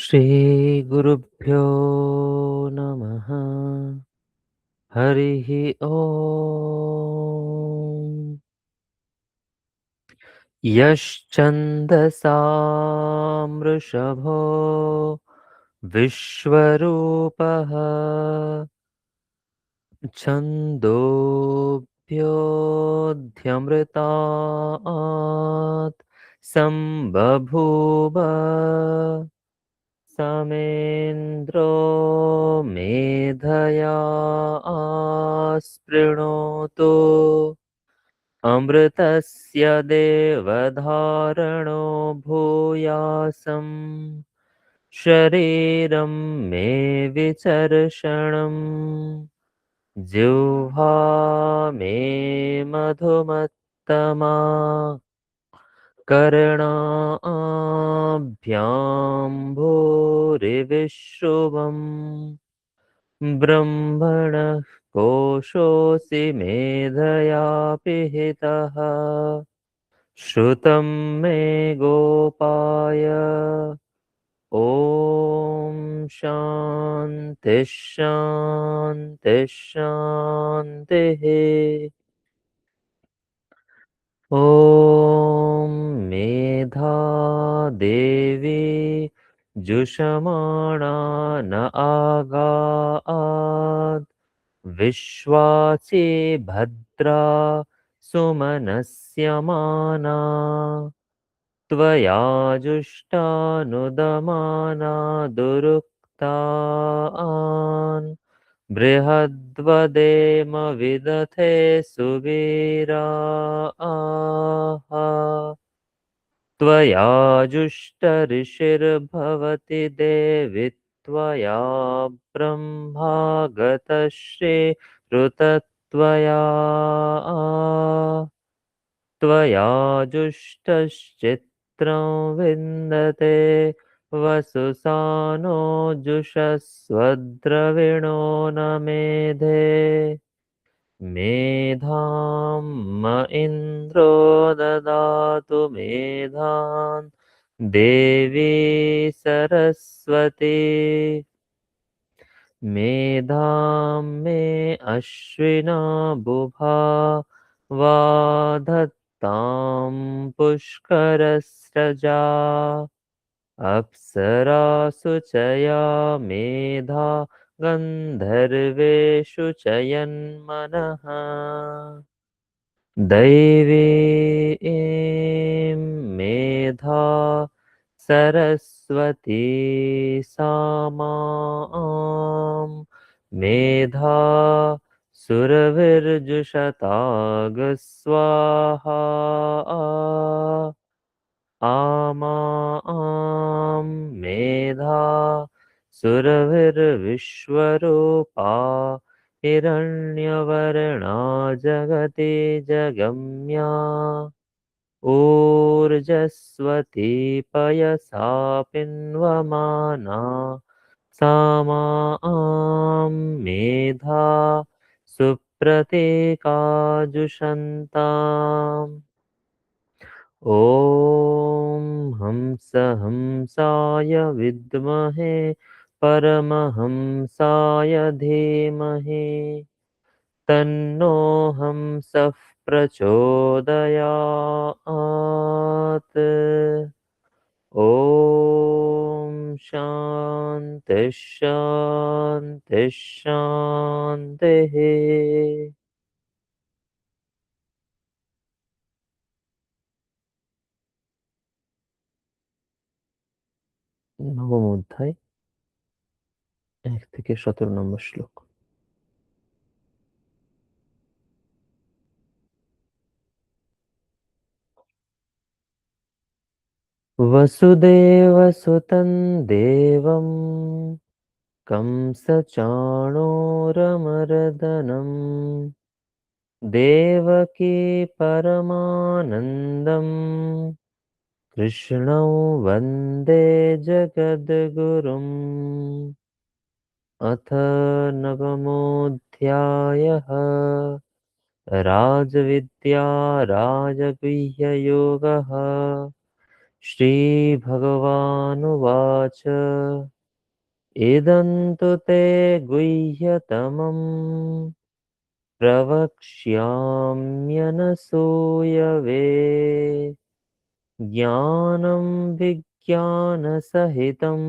श्रीगुरुभ्यो नमः। हरिः ॐ। यश्चन्दसामृषभो विश्वरूपः छन्दोऽभ्योऽध्यमृतात् सम्बभूव समेन्द्रो मेधया आस्पृणोतु अमृतस्य देवधारणो भूयासं शरीरं मे विचर्षणम् जिह्वा मे मधुमत्तमा कर्णाभ्यां भूरिविश्रुवम् ब्रह्मणः कोशोऽसि मेधया पिहितः श्रुतं मे गोपाय ॐ शान्तिः शान्तिः शान्तिः। ॐ मेधा देवी जुषमाणा न आगात् विश्वासि भद्रा सुमनस्य माना त्वया जुष्टानुदमाना दुरुक्तान् बृहद्वदेम विदथे सुवीरा त्वया जुष्टऋषिर्भवति देवि त्वया ब्रह्मा गतश्रीरुतत्वया त्वया जुष्टश्चित्रं विन्दते वसुसानो जुषस्वद्रविणो न मेधे मेधां म इन्द्रो ददातु मेधां देवी सरस्वती मेधां मे अश्विना बुभा वाधत्तां पुष्करस्रजा अप्सरासु च या मेधा गन्धर्वेषु च यन्मनः दैवी मेधा सरस्वती सामां मेधा सुरविर्जुषतागस्वाहा आमां मेधा सुरभिर्विश्वरूपा हिरण्यवर्णा जगति जगम्या ऊर्जस्वती पयसा पिन्वमाना सा मां मेधा सुप्रतीकाजुषन्ताम् ॐ हंसाय विद्महे परमहंसाय धीमहि तन्नो हंसः प्रचोदयात् ॐ शान्तिः शान्तिः शान्तिः। নবম অধ্যায় 1 থেকে 17 নম্বর শ্লোক। वसुदेवसुतं देवं कंसचाणूरमर्दनं देवकी परमानन्दं कृष्णं वन्दे जगद्गुरुम् अथ नवमोऽध्यायः राजविद्या राजगुह्ययोगः श्रीभगवानुवाच इदं तु ते गुह्यतमं प्रवक्ष्याम्यनसूयवे ज्ञानं विज्ञानसहितं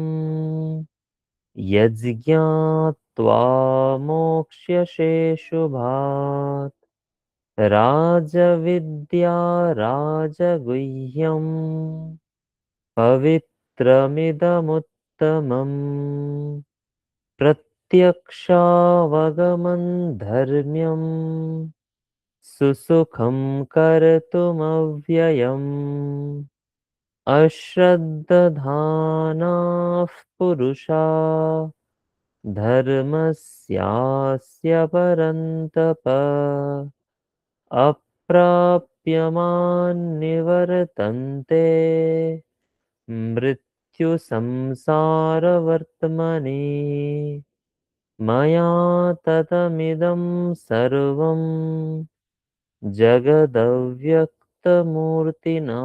यज्ञात्वा मोक्ष्यसे शुभात् राजविद्या राजगुह्यम् पवित्रमिदमुत्तमम् प्रत्यक्षावगमन् धर्म्यम् सुसुखं कर्तुमव्ययम् अश्रद्दधानाः पुरुषा धर्मस्यास्य परन्तप अप्राप्यमान्निवर्तन्ते मृत्युसंसारवर्त्मनि मया ततमिदं सर्वं जगदव्यक्तमूर्तिना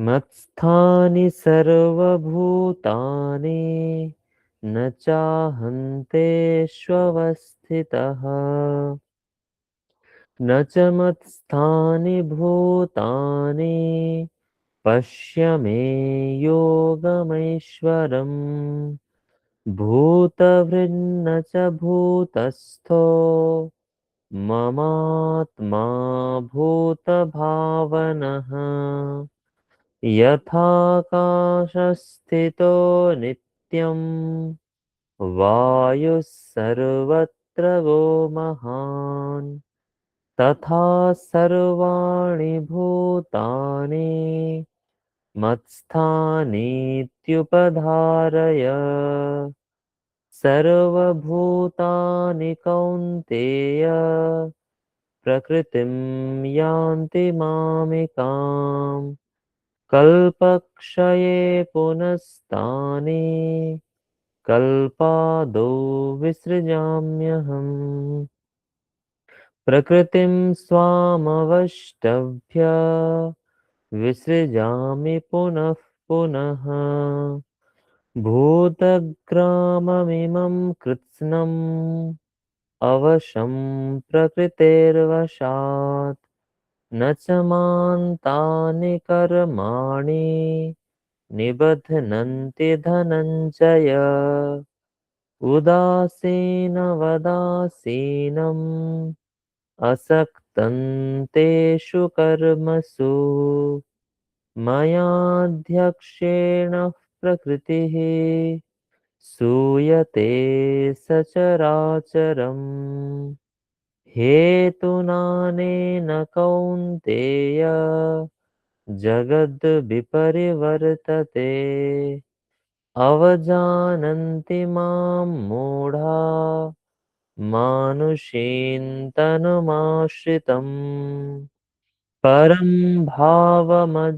मत्स्थानि सर्वभूतानि न चाहन्तेष्वस्थितः न च मत्स्थानि भूतानि पश्य मे योगमैश्वरम् भूतभृन्न च भूतस्थो ममात्मा भूतभावनः यथाकाशस्थितो नित्यं वायुः सर्वत्र गो महान् तथा सर्वाणि भूतानि मत्स्थानीत्युपधारय सर्वभूतानि कौन्तेय प्रकृतिं यान्ति मामिकाम् कल्पक्षये पुनस्तानि कल्पादौ विसृजाम्यहम् प्रकृतिं स्वामवष्टभ्य विसृजामि पुनः पुनः भूतग्राममिमं कृत्स्नम् अवशं प्रकृतेर्वशात् न च मां तानि कर्माणि निबध्नन्ति धनञ्जय उदासीनवदासीनम् असक्तं तेषु कर्मसु मयाध्यक्षेण प्रकृतिः सूयते सचराचरम् हेतुनानेन कौन्तेय जगद्विपरिवर्तते अवजानन्ति मां मूढा मानुषीं तनुमाश्रितम् परं भावमजानन्तो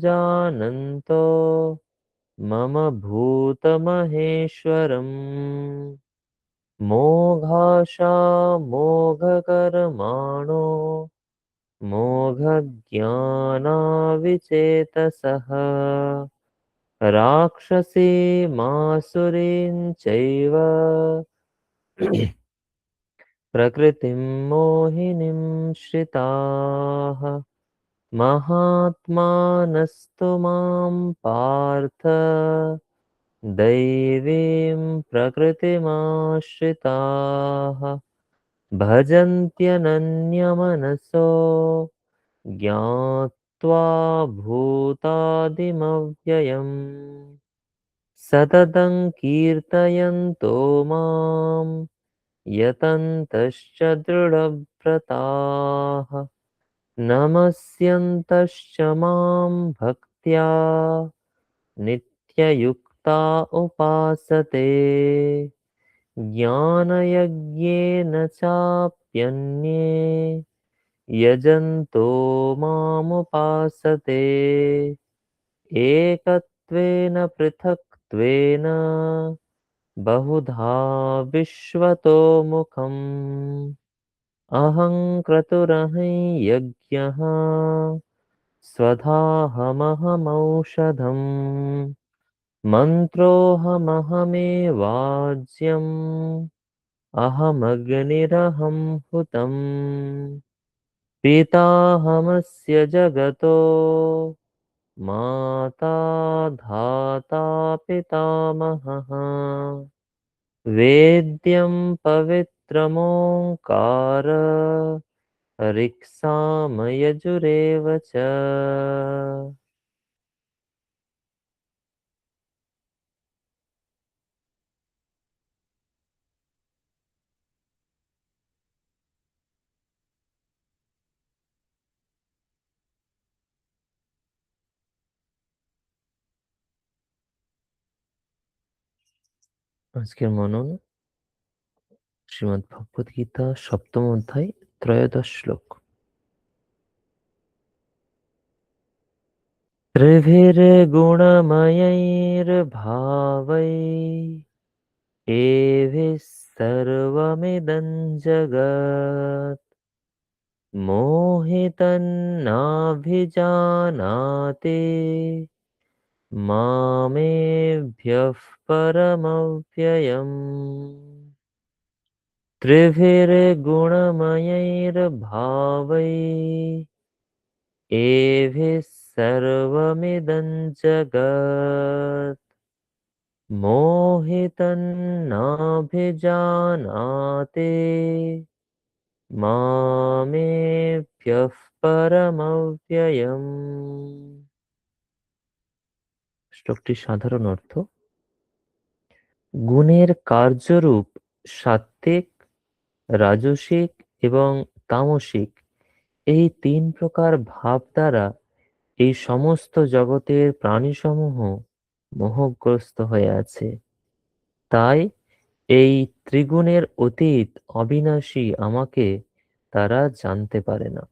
मम भूतमहेश्वरम् मोघाशा मोघकर्माणो मोघज्ञानाविचेतसः राक्षसीमासुरीं चैव प्रकृतिं मोहिनीं श्रिताः महात्मानस्तु मां पार्थ दैवीं प्रकृतिमाश्रिताः भजन्त्यनन्यमनसो ज्ञात्वा भूतादिमव्ययम् सततं कीर्तयन्तो मां यतन्तश्च दृढव्रताः नमस्यन्तश्च मां भक्त्या नित्ययुक्ता उपासते ज्ञानयज्ञेन चाप्यन्ये यजन्तो मामुपासते एकत्वेन पृथक्त्वेन बहुधा विश्वतो मुखम् अहं क्रतुरहं यज्ञः स्वधाहमहमौषधम् मन्त्रोऽहमहमेवाज्यम् अहमग्निरहं हुतम् पिताहमस्य जगतो माता धाता पितामहः वेद्यं पवित्रमोङ्कार ऋक्सामयजुरेव च। আজকের মনন শ্রীমদ্ ভগবদ গীতা সপ্তম অধ্যায় ত্রয়োদশ শ্লোক। ত্রিভির্গুণময়ৈর্ভাবৈ एभिः सर्वमिदं जगत् मोहितन्नाभिजानाति मामेभ्यः परमव्ययम्। त्रिभिर्गुणमयैर्भावैः एभिः सर्वमिदं जगत् मोहितन्नाभिजानाति मामेभ्यः परमव्ययम्। শ্লোকটির সাধারণ অর্থ: গুণের কার্যরূপ সাত্ত্বিক, রাজসিক এবং তামসিক এই তিন প্রকার ভাব দ্বারা এই সমস্ত জগতের প্রাণীসমূহ মোহগ্রস্ত হয়ে আছে। তাই এই ত্রিগুণের অতীত অবিনাশী আমাকে তারা জানতে পারে না।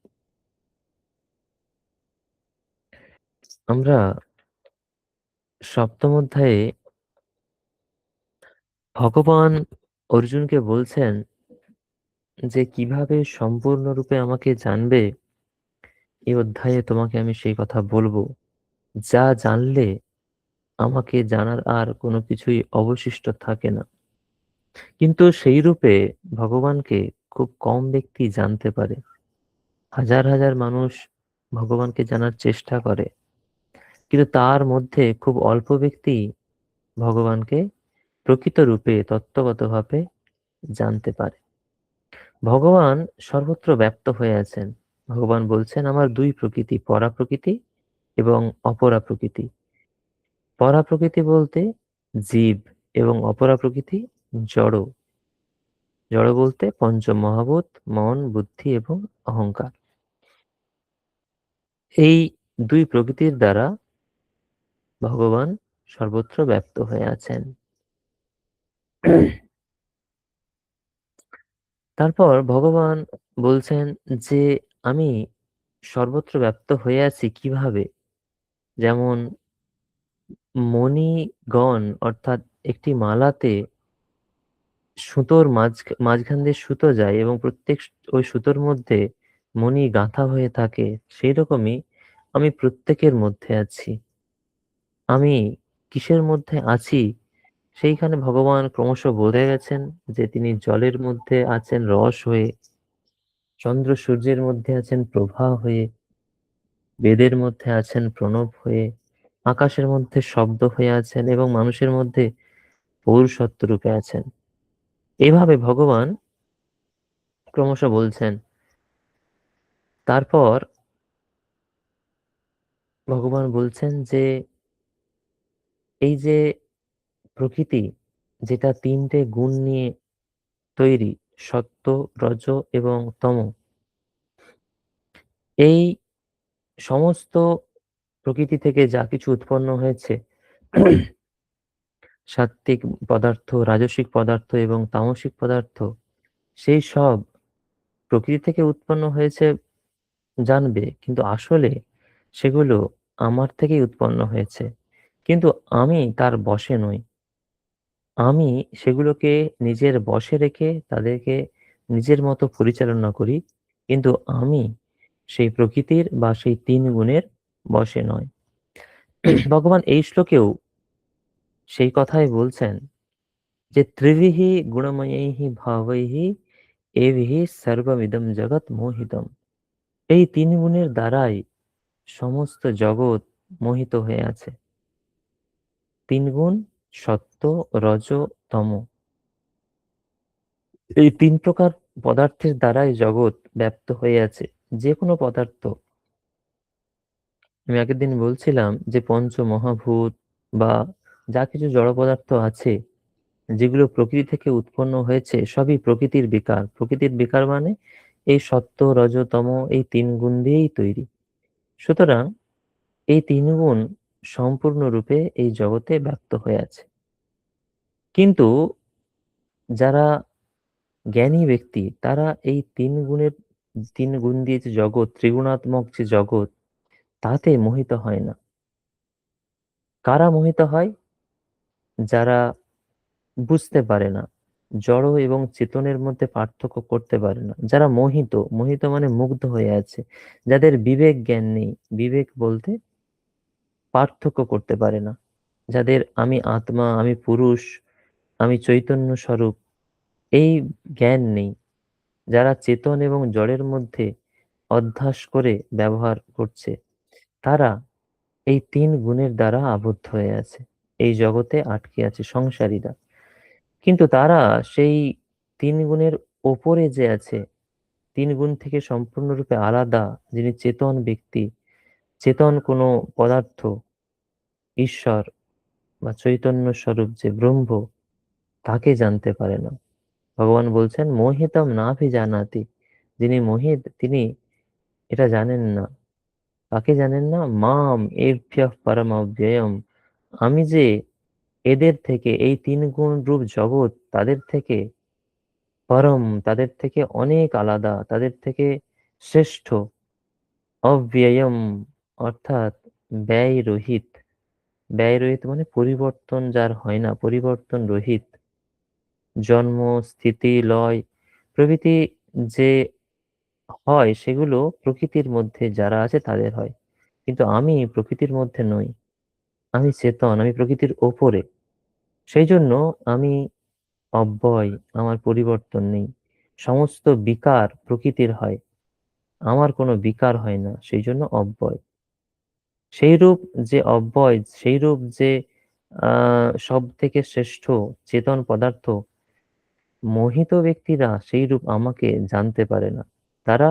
আমরা সপ্তম অধ্যায়ে ভগবান অর্জুনকে বলছেন যে কিভাবে সম্পূর্ণরূপে আমাকে জানবে। এই অধ্যায়ে তোমাকে আমি সেই কথা বলবো, যা জানলে আমাকে জানার আর কোনো কিছুই অবশিষ্ট থাকে না। কিন্তু সেই রূপে ভগবানকে খুব কম ব্যক্তি জানতে পারে। হাজার হাজার মানুষ ভগবানকে জানার চেষ্টা করে, কিন্তু তার মধ্যে খুব অল্প ব্যক্তি ভগবানকে প্রকৃত রূপে তত্ত্বগতভাবে জানতে পারে। ভগবান সর্বত্র ব্যপ্ত হয়ে আছেন। ভগবান বলছেন, আমার দুই প্রকৃতি, পরা প্রকৃতি এবং অপরা প্রকৃতি। পরা প্রকৃতি বলতে জীব এবং অপরা প্রকৃতি জড়। জড় বলতে পঞ্চ মহাভূত, মন, বুদ্ধি এবং অহংকার। এই দুই প্রকৃতির দ্বারা ভগবান সর্বত্র ব্যপ্ত হয়ে আছেন। তারপর ভগবান বলছেন যে আমি সর্বত্র ব্যপ্ত হয়ে আছি কিভাবে। যেমন মণিগণ অর্থাৎ একটি মালাতে সুতোর মাঝখান দিয়ে সুতো যায় এবং প্রত্যেক ওই সুতোর মধ্যে মণি গাঁথা হয়ে থাকে, সেই রকমই আমি প্রত্যেকের মধ্যে আছি। আমি কিসের মধ্যে আছি সেইখানে ভগবান ক্রমশ বোঝা গেছেন যে তিনি জলের মধ্যে আছেন রস হয়ে, চন্দ্র সূর্যের মধ্যে আছেন প্রভা হয়ে, বেদের মধ্যে আছেন প্রণব হয়ে, আকাশের মধ্যে শব্দ হয়ে আছেন এবং মানুষের মধ্যে পৌরুষত্ব রূপে আছেন। এভাবে ভগবান ক্রমশ বলছেন। তারপর ভগবান বলছেন যে এই যে প্রকৃতি, যেটা তিনটে গুণ নিয়ে তৈরি, সত্ত্ব, রজ এবং তম, এই সমস্ত প্রকৃতি থেকে যা কিছু উৎপন্ন হয়েছে, সাত্ত্বিক পদার্থ, রাজসিক পদার্থ এবং তামসিক পদার্থ, সেই সব প্রকৃতি থেকে উৎপন্ন হয়েছে জানবে, কিন্তু আসলে সেগুলো আমার থেকেই উৎপন্ন হয়েছে। কিন্তু আমি তার বশে নই। আমি সেগুলোকে নিজের বশে রেখে তাদেরকে নিজের মতো পরিচালনা করি, কিন্তু আমি সেই প্রকৃতির বা সেই ৩ গুণের বশে নয়। ভগবান এই শ্লোকেও সেই কথাই বলছেন যে ত্রিভিহি গুণময়ৈহি ভাবৈহি এভিহি সর্বমিদং জগৎ মোহিতম। এই ৩ গুণের দ্বারাই সমস্ত জগৎ মোহিত হয়ে আছে। ৩ গুণ, সত্ত্ব, রজ, তম। এই ৩ প্রকার পদার্থের দ্বারাই জগৎ ব্যাপ্ত হয়ে আছে। যে কোনো পদার্থ, আমি আগের দিন বলছিলাম যে পঞ্চ মহাভূত বা যা কিছু জড় পদার্থ আছে, যেগুলো প্রকৃতি থেকে উৎপন্ন হয়েছে, সবই প্রকৃতির বিকার। প্রকৃতির বিকার মানে এই সত্ত্ব, রজ, তম, এই ৩ গুণ দিয়েই তৈরি। সুতরাং এই ৩ গুণ সম্পূর্ণরূপে এই জগতে ব্যক্ত হয়ে আছে। কিন্তু যারা জ্ঞানী ব্যক্তি, তারা এই ৩ গুণ দিয়ে যে জগৎ, ত্রিগুণাত্মক যে জগৎ, তাতে মোহিত হয় না। কারা মোহিত হয়? যারা বুঝতে পারে না, জড় এবং চেতনের মধ্যে পার্থক্য করতে পারে না, যারা মোহিত, মোহিত মানে মুগ্ধ হয়ে আছে, যাদের বিবেক জ্ঞান নেই, বিবেক বলতে পার্থক্য করতে পারে না, যাদের আমি আত্মা, আমি পুরুষ, আমি চৈতন্য স্বরূপ, এই জ্ঞান নেই, যারা চেতন এবং জড়ের মধ্যে অধ্যাস করে ব্যবহার করছে, তারা এই ৩ গুণের দ্বারা আবদ্ধ হয়ে আছে, এই জগতে আটকে আছে, সংসারীরা। কিন্তু তারা সেই ৩ গুণের ওপরে যে আছে, ৩ গুণ থেকে সম্পূর্ণরূপে আলাদা, যিনি চেতন ব্যক্তি, চেতন কোনো পদার্থ, ঈশ্বর বা চৈতন্য স্বরূপ যে ব্রহ্ম, তাকে জানতে পারে না। ভগবান বলছেন মোহিতম নাভি জানাতি, যিনি মোহিত তিনি এটা জানেন না। কাকে জানেন না? মাম এভ্যঃ পরম অব্যয়ম, আমি যে এদের থেকে, এই ৩ গুণ রূপ জগৎ, তাদের থেকে পরম, তাদের থেকে অনেক আলাদা, তাদের থেকে শ্রেষ্ঠ, অব্যয়ম অর্থাৎ ব্যয় রহিত। ব্যয় রহিত মানে পরিবর্তন যার হয় না, পরিবর্তন রহিত। জন্ম, স্থিতি, লয় প্রভৃতি যে হয়, সেগুলো প্রকৃতির মধ্যে যারা আছে তাদের হয়, কিন্তু আমি প্রকৃতির মধ্যে নই। আমি চেতন, আমি প্রকৃতির ওপরে। সেই জন্য আমি অব্যয়, আমার পরিবর্তন নেই। সমস্ত বিকার প্রকৃতির হয়, আমার কোনো বিকার হয় না, সেই জন্য অব্যয়। সেই রূপ যে অব্যয়, সেই রূপ যে সব থেকে শ্রেষ্ঠ চেতন পদার্থ, মোহিত ব্যক্তিরা সেই রূপ আমাকে জানতে পারে না। তারা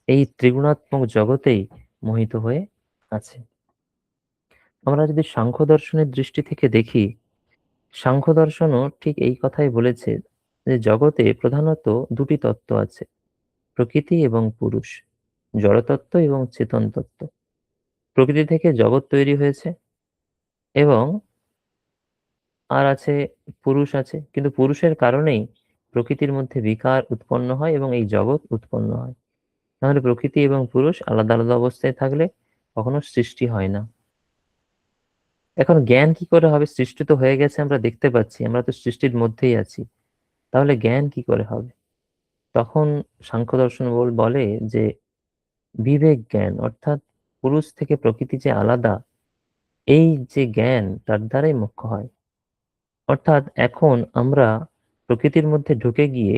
এই ত্রিগুণাত্মক জগতেই মোহিত হয়ে আছে। আমরা যদি সাংখ্য দর্শনের দৃষ্টি থেকে দেখি, সাংখ্য দর্শনও ঠিক এই কথাই বলেছে যে জগতে প্রধানত ২টি তত্ত্ব আছে, প্রকৃতি এবং পুরুষ, জড়তত্ত্ব এবং চেতন তত্ত্ব। প্রকৃতি থেকে জগৎ তৈরি হয়েছে, এবং আর আছে পুরুষ আছে, কিন্তু পুরুষের কারণেই প্রকৃতির মধ্যে বিকার উৎপন্ন হয় এবং এই জগৎ উৎপন্ন হয়। তাহলে প্রকৃতি এবং পুরুষ আলাদা আলাদা অবস্থায় থাকলে কখনো সৃষ্টি হয় না। এখন জ্ঞান কি করে হবে? সৃষ্টি তো হয়ে গেছে, আমরা দেখতে পাচ্ছি, আমরা তো সৃষ্টির মধ্যেই আছি, তাহলে জ্ঞান কি করে হবে? তখন সাংখ্য দর্শন বলে যে বিবেক জ্ঞান, অর্থাৎ পুরুষ থেকে প্রকৃতি যে আলাদা, এই যে জ্ঞান, তার দ্বারাই মুখ্য হয়। অর্থাৎ এখন আমরা প্রকৃতির মধ্যে ঢুকে গিয়ে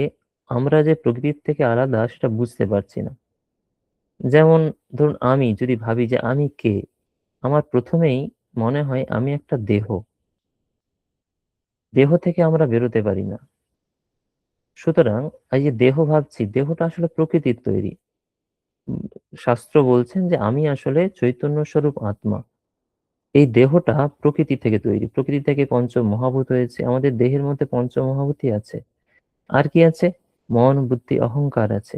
আমরা যে প্রকৃতির থেকে আলাদা সেটা বুঝতে পারছি না। যেমন ধরুন, আমি যদি ভাবি যে আমি কে, আমার প্রথমেই মনে হয় আমি একটা দেহ। দেহ থেকে আমরা বেরোতে পারি না। সুতরাং এই যে দেহ ভাবছি, দেহটা আসলে প্রকৃতির তৈরি। উম, শাস্ত্র বলছেন যে আমি আসলে চৈতন্য স্বরূপ আত্মা। এই দেহটা প্রকৃতি থেকে তৈরি, প্রকৃতি থেকে পঞ্চ মহাভূত হয়েছে, আমাদের দেহের মধ্যে পঞ্চ মহাভূতই আছে। আর কি আছে? মন, বুদ্ধি, অহংকার আছে।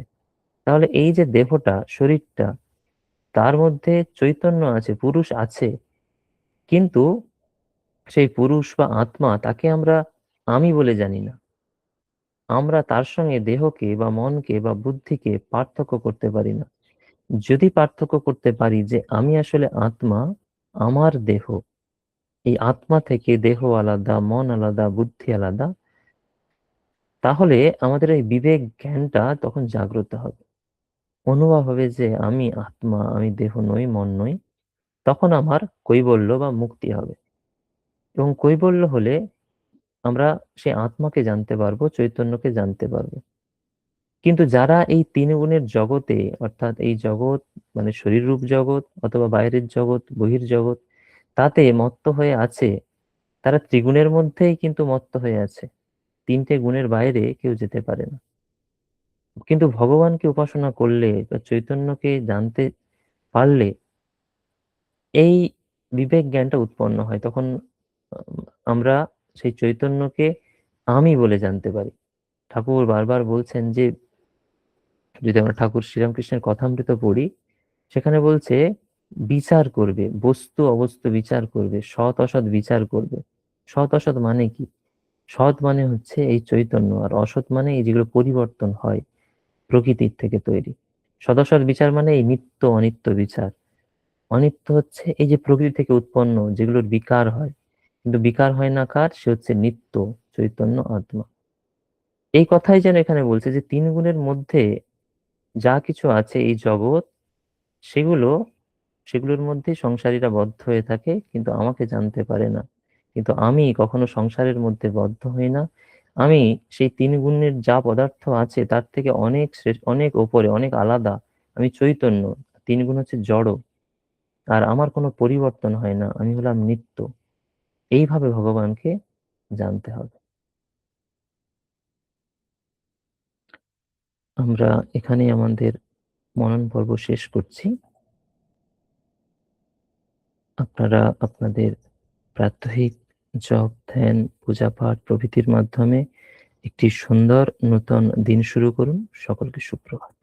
তাহলে এই যে দেহটা, শরীরটা, তার মধ্যে চৈতন্য আছে, পুরুষ আছে, কিন্তু সেই পুরুষ বা আত্মা, তাকে আমরা আমি বলে জানি না। আমরা তার সঙ্গে দেহকে বা মনকে বা বুদ্ধিকে পার্থক্য করতে পারি না। যদি পার্থক্য করতে পারি যে আমি আসলে আত্মা, আমার দেহ, এই আত্মা থেকে দেহ আলাদা, মন আলাদা, বুদ্ধি আলাদা, তাহলে আমাদের এই বিবেক জ্ঞানটা তখন জাগ্রত হবে। অনুভব হবে যে আমি আত্মা, আমি দেহ নই, মন নই। তখন আমার কৈবল্য বা মুক্তি হবে। এবং কৈবল্য হলে আমরা সেই আত্মাকে জানতে পারবো, চৈতন্যকে জানতে পারবো। কিন্তু যারা এই তিন গুণের জগতে, অর্থাৎ এই জগৎ মানে শরীররূপ জগৎ অথবা বাইরের জগৎ, বহির্জগৎ, তাতে মত্ত হয়ে আছে, তারা ত্রিগুণের মধ্যেই কিন্তু মত্ত হয়ে আছে। তিনটে গুণের বাইরে কেউ যেতে পারে না। কিন্তু ভগবানকে উপাসনা করলে বা চৈতন্যকে জানতে পারলে এই বিবেক জ্ঞানটা উৎপন্ন হয়। তখন আম, আমরা সেই চৈতন্যকে আমি বলে জানতে পারি। ঠাকুর বারবার বলছেন যে, যদি আমরা ঠাকুর শ্রীরামকৃষ্ণের কথামৃত পড়ি, সেখানে বলছে বিচার করবে, বস্তু অবস্তু বিচার করবে, সৎ অসৎ বিচার করবে। সৎ অসৎ মানে কি? সৎ মানে হচ্ছে এই চৈতন্য, আর অসৎ মানে এই যেগুলো পরিবর্তন হয় প্রকৃতির থেকে তৈরি। সদসৎ বিচার মানে এই নিত্য অনিত্য বিচার। অনিত্য হচ্ছে এই যে প্রকৃতি থেকে উৎপন্ন যেগুলোর বিকার হয়, কিন্তু বিকার হয় না কার? সে হচ্ছে নিত্য চৈতন্য আত্মা। এই কথাই যেন এখানে বলছে যে তিন গুণের মধ্যে যা কিছু আছে এই জগৎ, সেগুলো সেগুলোর মধ্যে সংসারীরা বদ্ধ হয়ে থাকে, কিন্তু আমাকে জানতে পারে না। কিন্তু আমি কখনো সংসারের মধ্যে বদ্ধ হই না। আমি সেই তিন গুণের যা পদার্থ আছে তার থেকে অনেক শ্রেষ্ঠ, অনেক ওপরে, অনেক আলাদা। আমি চৈতন্য। তিন গুণ হচ্ছে জড়, আর আমার কোনো পরিবর্তন হয় না, আমি হলাম নিত্য। এইভাবে ভগবানকে জানতে হবে। আমরা এখানে আমাদের মনন পর্ব শেষ করছি। আপনারা আপনাদের প্রাত্যহিক জপ, ধ্যান, পূজা পাঠ প্রভৃতির মাধ্যমে একটি সুন্দর নতুন দিন শুরু করুন। সকলকে সুপ্রভাত।